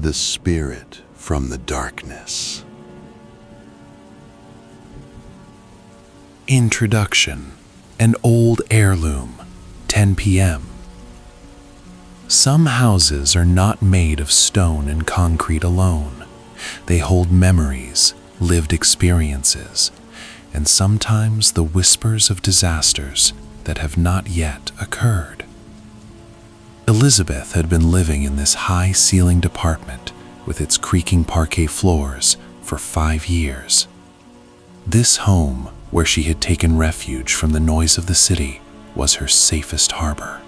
the spirit from the darkness. Introduction: an old heirloom, 10 p.m. Some houses are not made of stone and concrete alone. They hold memories, lived experiences, and sometimes the whispers of disasters that have not yet occurred. Elizabeth had been living in this high-ceilinged apartment with its creaking parquet floors for 5 years. This home, where she had taken refuge from the noise of the city, was her safest harbor.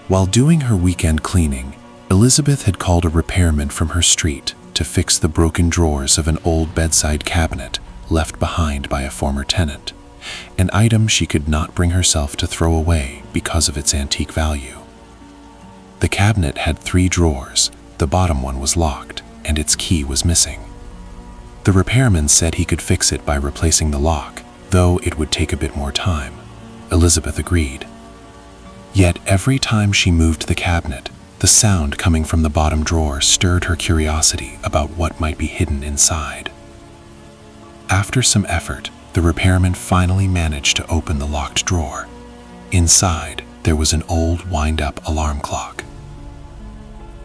While doing her weekend cleaning, Elizabeth had called a repairman from her street to fix the broken drawers of an old bedside cabinet left behind by a former tenant, an item she could not bring herself to throw away because of its antique value. The cabinet had 3 drawers, the bottom one was locked, and its key was missing. The repairman said he could fix it by replacing the lock, though it would take a bit more time. Elizabeth agreed. Yet every time she moved the cabinet, the sound coming from the bottom drawer stirred her curiosity about what might be hidden inside. After some effort, the repairman finally managed to open the locked drawer. Inside, there was an old wind-up alarm clock.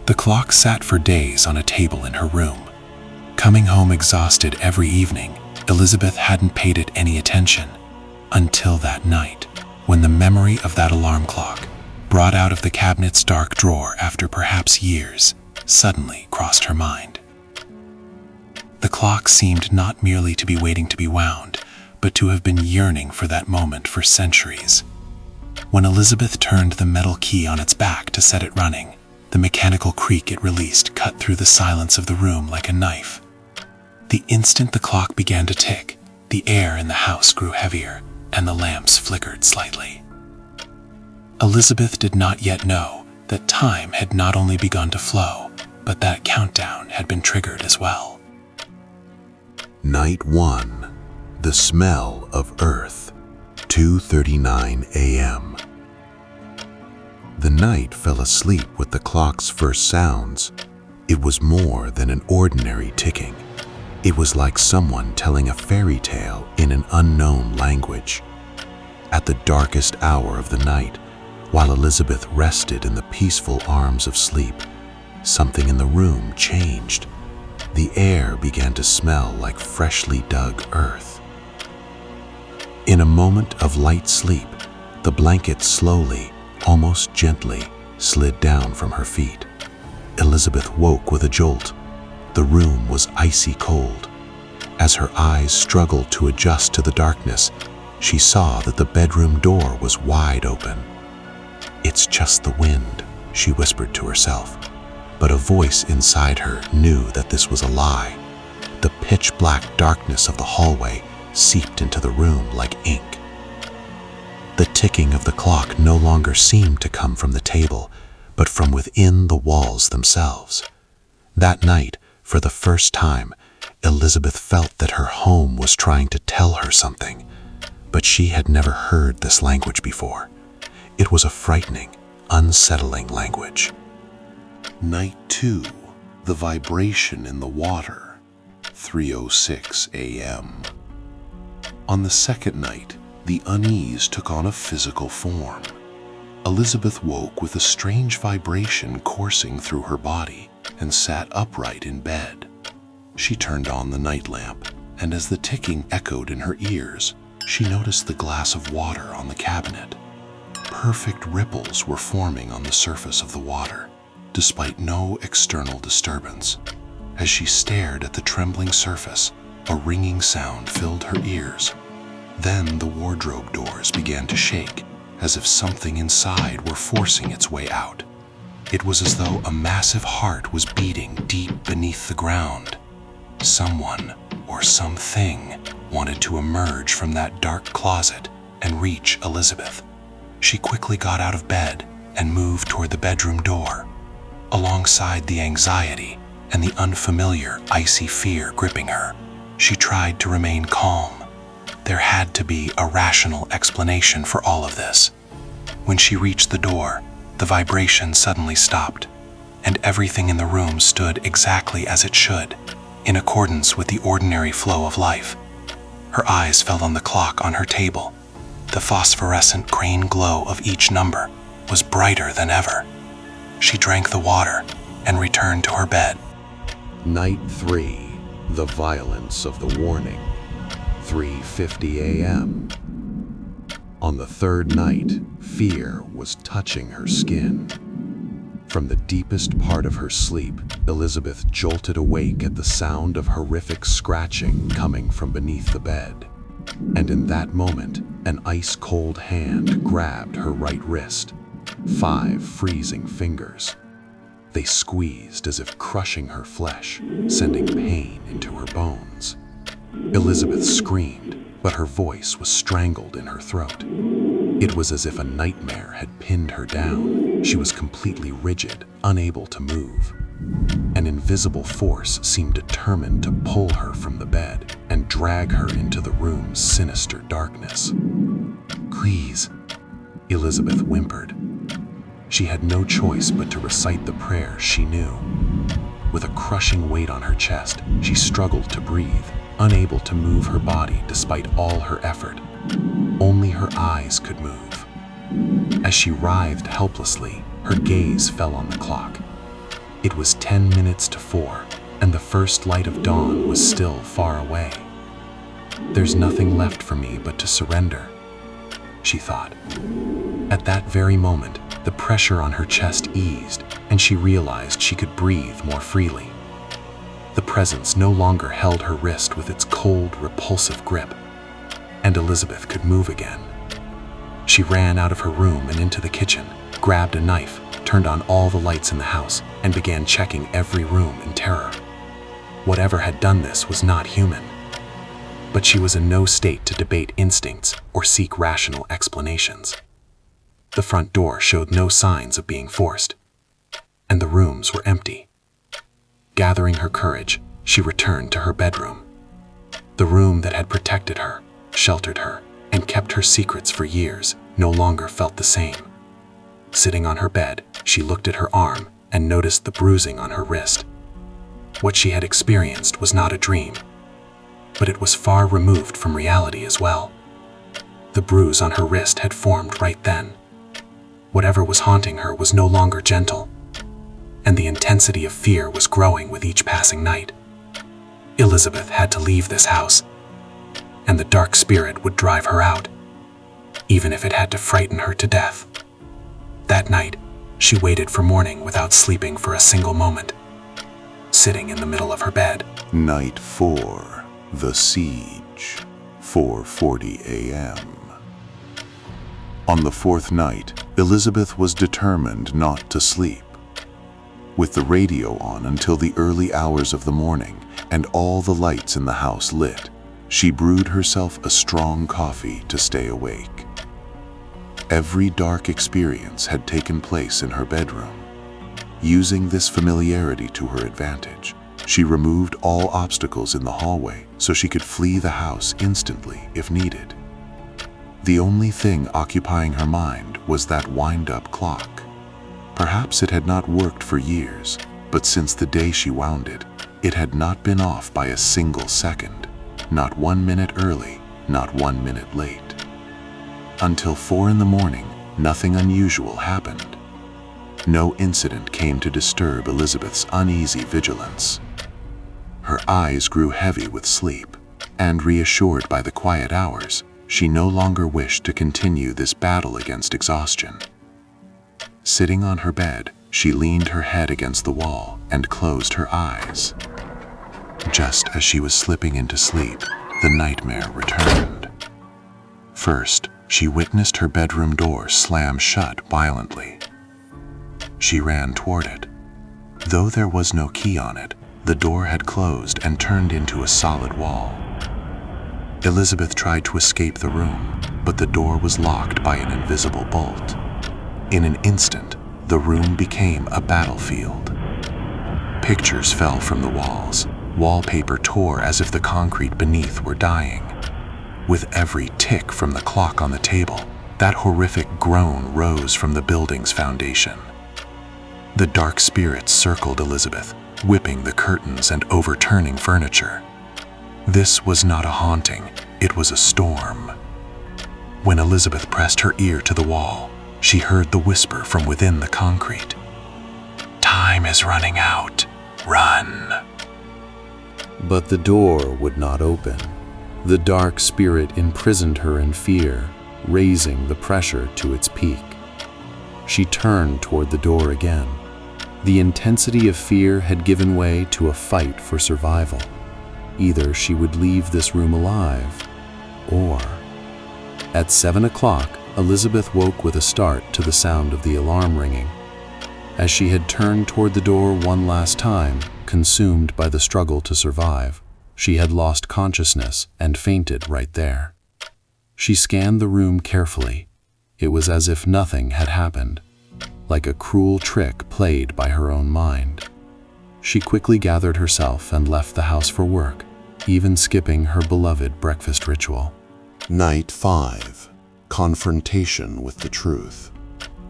The clock sat for days on a table in her room. Coming home exhausted every evening, Elizabeth hadn't paid it any attention until that night, when the memory of that alarm clock, brought out of the cabinet's dark drawer after perhaps years, suddenly crossed her mind. The clock seemed not merely to be waiting to be wound, but to have been yearning for that moment for centuries. When Elizabeth turned the metal key on its back to set it running, the mechanical creak it released cut through the silence of the room like a knife. The instant the clock began to tick, the air in the house grew heavier, and the lamps flickered slightly. Elizabeth did not yet know that time had not only begun to flow, but that countdown had been triggered as well. Night 1. The smell of earth. 2:39 a.m. The night fell asleep with the clock's first sounds. It was more than an ordinary ticking. It was like someone telling a fairy tale in an unknown language. At the darkest hour of the night, while Elizabeth rested in the peaceful arms of sleep, something in the room changed. The air began to smell like freshly dug earth. In a moment of light sleep, the blanket slowly, almost gently, slid down from her feet. Elizabeth woke with a jolt. The room was icy cold. As her eyes struggled to adjust to the darkness, she saw that the bedroom door was wide open. "It's just the wind," she whispered to herself. But a voice inside her knew that this was a lie. The pitch-black darkness of the hallway seeped into the room like ink. The ticking of the clock no longer seemed to come from the table, but from within the walls themselves. That night, for the first time, Elizabeth felt that her home was trying to tell her something, but she had never heard this language before. It was a frightening, unsettling language. Night 2. The vibration in the water. 3:06 a.m. On the second night, the unease took on a physical form. Elizabeth woke with a strange vibration coursing through her body and sat upright in bed. She turned on the night lamp, and as the ticking echoed in her ears, she noticed the glass of water on the cabinet. Perfect ripples were forming on the surface of the water, despite no external disturbance. As she stared at the trembling surface, a ringing sound filled her ears. Then the wardrobe doors began to shake, as if something inside were forcing its way out. It was as though a massive heart was beating deep beneath the ground. Someone or something wanted to emerge from that dark closet and reach Elizabeth. She quickly got out of bed and moved toward the bedroom door. Alongside the anxiety and the unfamiliar, icy fear gripping her, she tried to remain calm. There had to be a rational explanation for all of this. When she reached the door, the vibration suddenly stopped. and everything in the room stood exactly as it should, in accordance with the ordinary flow of life. Her eyes fell on the clock on her table. The phosphorescent green glow of each number was brighter than ever. She drank the water and returned to her bed. Night 3. The violence of the warning. 3:50 a.m. On the third night, fear was touching her skin. From the deepest part of her sleep, Elizabeth jolted awake at the sound of horrific scratching coming from beneath the bed. And in that moment, an ice-cold hand grabbed her right wrist. 5 freezing fingers. They squeezed as if crushing her flesh, sending pain into her bones. Elizabeth screamed, but her voice was strangled in her throat. It was as if a nightmare had pinned her down. She was completely rigid, unable to move. An invisible force seemed determined to pull her from the bed and drag her into the room's sinister darkness. "Please," Elizabeth whimpered. She had no choice but to recite the prayer she knew. With a crushing weight on her chest, she struggled to breathe, unable to move her body despite all her effort. Only her eyes could move. As she writhed helplessly, her gaze fell on the clock. It was 10 minutes to 4, and the first light of dawn was still far away. "There's nothing left for me but to surrender," she thought. At that very moment, the pressure on her chest eased, and she realized she could breathe more freely. The presence no longer held her wrist with its cold, repulsive grip, and Elizabeth could move again. She ran out of her room and into the kitchen, grabbed a knife, turned on all the lights in the house, and began checking every room in terror. Whatever had done this was not human. But she was in no state to debate instincts or seek rational explanations. The front door showed no signs of being forced, and the rooms were empty. Gathering her courage, she returned to her bedroom. The room that had protected her, sheltered her, and kept her secrets for years no longer felt the same. Sitting on her bed, she looked at her arm and noticed the bruising on her wrist. What she had experienced was not a dream, but it was far removed from reality as well. The bruise on her wrist had formed right then. Whatever was haunting her was no longer gentle, and the intensity of fear was growing with each passing night. Elizabeth had to leave this house, and the dark spirit would drive her out, even if it had to frighten her to death. That night, she waited for morning without sleeping for a single moment, sitting in the middle of her bed. Night 4. The Siege. 4:40 a.m. On the fourth night, Elizabeth was determined not to sleep. With the radio on until the early hours of the morning and all the lights in the house lit, she brewed herself a strong coffee to stay awake. Every dark experience had taken place in her bedroom. Using this familiarity to her advantage, she removed all obstacles in the hallway so she could flee the house instantly if needed. The only thing occupying her mind was that wind-up clock. Perhaps it had not worked for years, but since the day she wound it, it had not been off by a single second, not 1 minute early, not 1 minute late. Until 4 in the morning, nothing unusual happened. No incident came to disturb Elizabeth's uneasy vigilance. Her eyes grew heavy with sleep, and reassured by the quiet hours, she no longer wished to continue this battle against exhaustion. Sitting on her bed, she leaned her head against the wall and closed her eyes. Just as she was slipping into sleep, the nightmare returned. First, she witnessed her bedroom door slam shut violently. She ran toward it. Though there was no key on it, the door had closed and turned into a solid wall. Elizabeth tried to escape the room, but the door was locked by an invisible bolt. In an instant, the room became a battlefield. Pictures fell from the walls. Wallpaper tore as if the concrete beneath were dying. With every tick from the clock on the table, that horrific groan rose from the building's foundation. The dark spirit circled Elizabeth, whipping the curtains and overturning furniture. This was not a haunting, it was a storm. When Elizabeth pressed her ear to the wall, she heard the whisper from within the concrete. "Time is running out. Run." But the door would not open. The dark spirit imprisoned her in fear, raising the pressure to its peak. She turned toward the door again. The intensity of fear had given way to a fight for survival. Either she would leave this room alive, or... At 7 o'clock, Elizabeth woke with a start to the sound of the alarm ringing. As she had turned toward the door one last time, consumed by the struggle to survive, she had lost consciousness and fainted right there. She scanned the room carefully. It was as if nothing had happened, like a cruel trick played by her own mind. She quickly gathered herself and left the house for work, even skipping her beloved breakfast ritual. Night 5. Confrontation with the truth.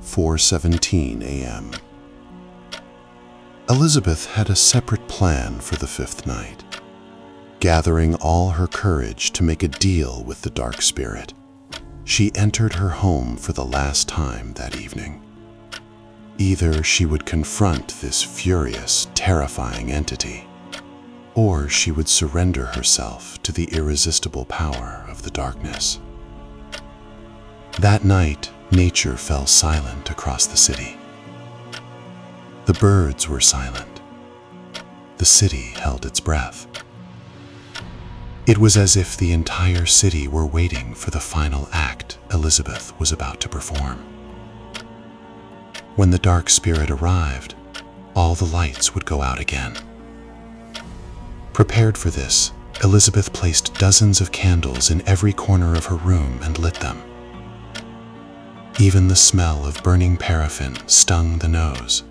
4:17 a.m. Elizabeth had a separate plan for the 5th night. Gathering all her courage to make a deal with the dark spirit, she entered her home for the last time that evening. Either she would confront this furious, terrifying entity, or she would surrender herself to the irresistible power of the darkness. That night, nature fell silent across the city. The birds were silent. The city held its breath. It was as if the entire city were waiting for the final act Elizabeth was about to perform. When the dark spirit arrived, all the lights would go out again. Prepared for this, Elizabeth placed dozens of candles in every corner of her room and lit them. Even the smell of burning paraffin stung the nose.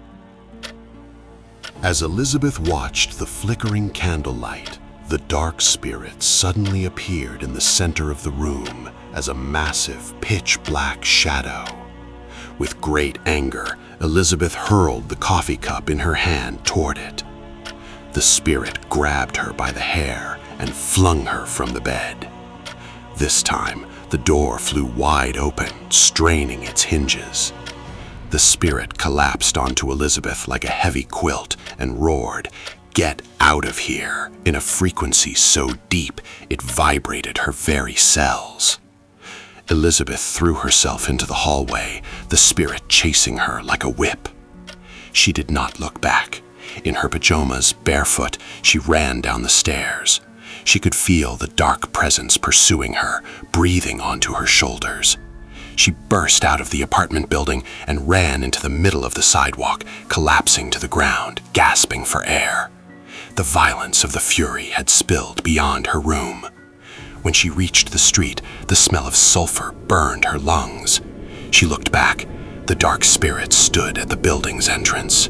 As Elizabeth watched the flickering candlelight, the dark spirit suddenly appeared in the center of the room as a massive, pitch-black shadow. With great anger, Elizabeth hurled the coffee cup in her hand toward it. The spirit grabbed her by the hair and flung her from the bed. This time, the door flew wide open, straining its hinges. The spirit collapsed onto Elizabeth like a heavy quilt and roared, "Get out of here," in a frequency so deep it vibrated her very cells. Elizabeth threw herself into the hallway, the spirit chasing her like a whip. She did not look back. In her pajamas, barefoot, she ran down the stairs. She could feel the dark presence pursuing her, breathing onto her shoulders. She burst out of the apartment building and ran into the middle of the sidewalk, collapsing to the ground, gasping for air. The violence of the fury had spilled beyond her room. When she reached the street, the smell of sulfur burned her lungs. She looked back. The dark spirit stood at the building's entrance.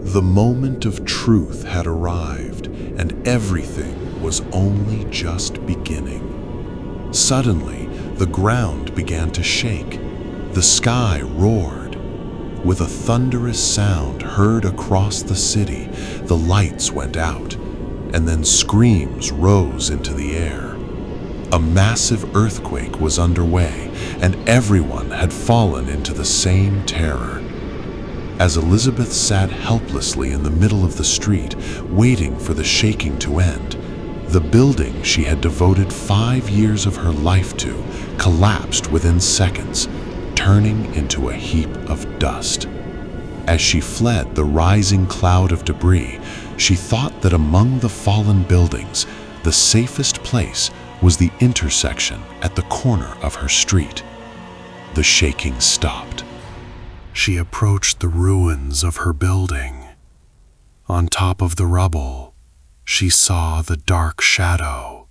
The moment of truth had arrived, and everything was only just beginning. Suddenly, the ground began to shake. The sky roared. With a thunderous sound heard across the city, the lights went out, and then screams rose into the air. A massive earthquake was underway, and everyone had fallen into the same terror. As Elizabeth sat helplessly in the middle of the street, waiting for the shaking to end, the building she had devoted 5 years of her life to collapsed within seconds, turning into a heap of dust. As she fled the rising cloud of debris, she thought that among the fallen buildings, the safest place was the intersection at the corner of her street. The shaking stopped. She approached the ruins of her building. On top of the rubble, she saw the dark shadow.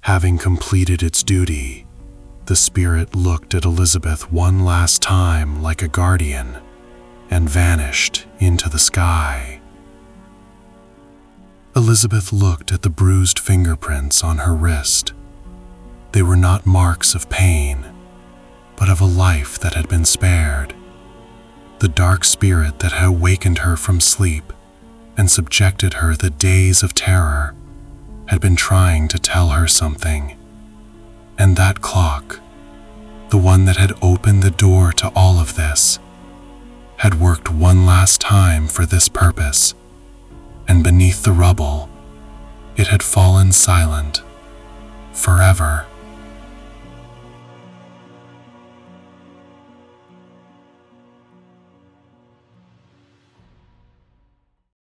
Having completed its duty, the spirit looked at Elizabeth one last time like a guardian and vanished into the sky. Elizabeth looked at the bruised fingerprints on her wrist. They were not marks of pain, but of a life that had been spared. The dark spirit that had awakened her from sleep and subjected her the days of terror had been trying to tell her something. And that clock, the one that had opened the door to all of this, had worked one last time for this purpose, and beneath the rubble, it had fallen silent, forever.